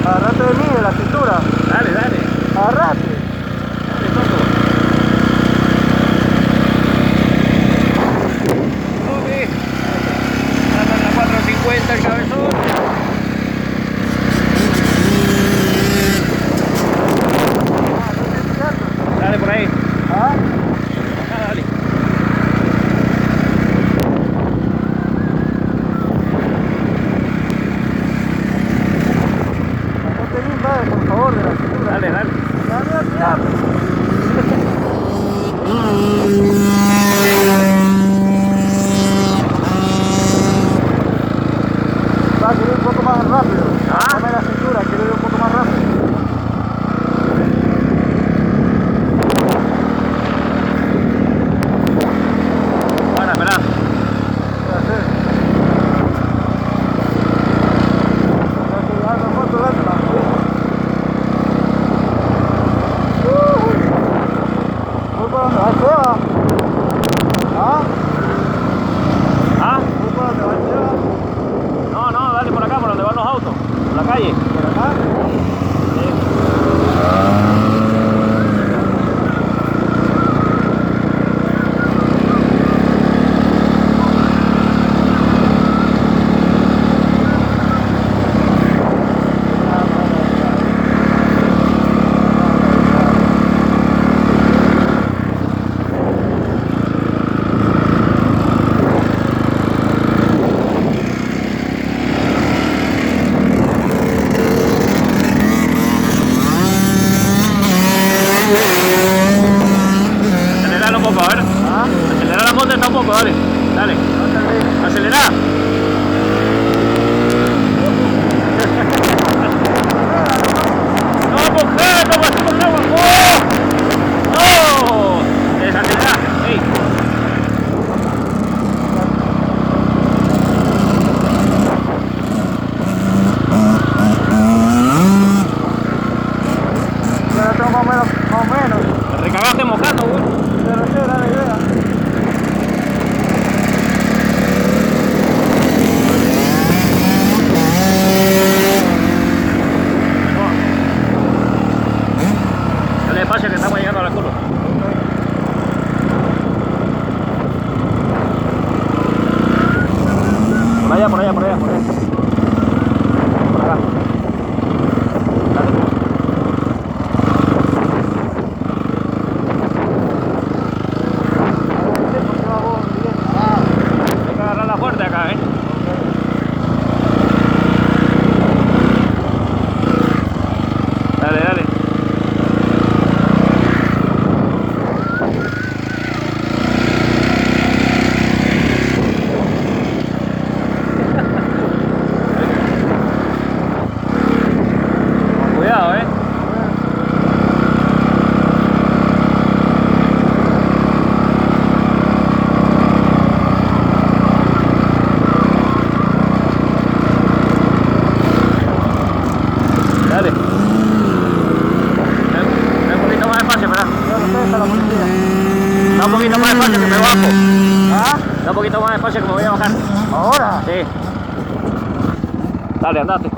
Agarrate de mí, de la cintura. Dale, dale. Agarrate. Dale, Toto. Tome. Anda en la 450 el cabezón. Dale por ahí. ¿Ah? Acá, dale. Agarrate bien, dale, por favor, de la cintura. Dale, dale. Dale, diablo. Va, quiero ir un poco más rápido. ¿Ah? Dame la cintura, quiero ir un poco más rápido. Bueno, esperá. ¿Qué hacer? Ya, la moto, dátela. Voy para donde va el Seba. ¿Ah? ¿Ah? Voy para donde va el Seba. No, no, dale por acá, por donde van los autos. Por la calle. ¿Por acá? Aceleralo un poco, a ver. ¿Ah? Acelera la moto un poco, dale. Dale. No te ríes. Acelera. No, mujer, ¿cómo así con el agua? ¡Oh! ¡No! Desacelera. ¡Ey! Ya lo tengo más o menos, más o menos. Te recagaste mojando, güey. Pero sí, era la idea. Dale despacio que estamos llegando a la curva. Por allá, por allá, por allá, por allá. Por acá. Dale. Hay que agarrar la fuerte acá, ¿eh? Dale, dale. Con cuidado, ¿eh? Dale. Da un poquito más despacio, espera. Ya lo sé, está la policía. Da un poquito más despacio que me bajo. ¿Ah? Da un poquito más despacio que me voy a bajar. ¿Ahora? Sí. Dale, andate.